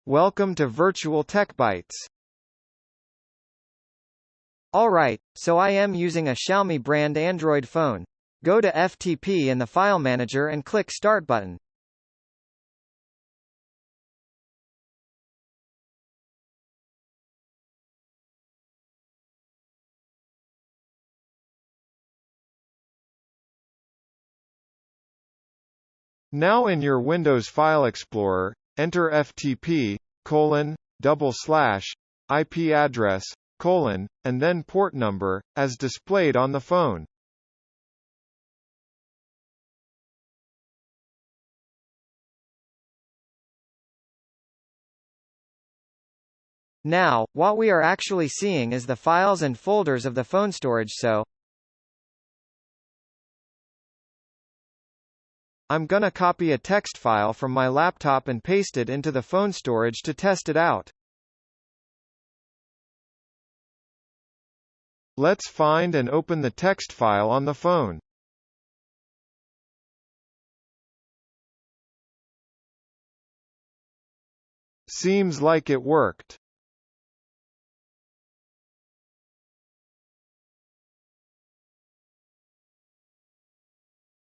Welcome to Virtual Tech Bytes. Alright, so I am using a Xiaomi brand Android phone. Go to FTP in the File Manager and click Start button. Now in your Windows File Explorer, enter FTP, IP address, and then port number, as displayed on the phone. Now, what we are actually seeing is the files and folders of the phone storage, so I'm gonna copy a text file from my laptop and paste it into the phone storage to test it out. Let's find and open the text file on the phone. Seems like it worked.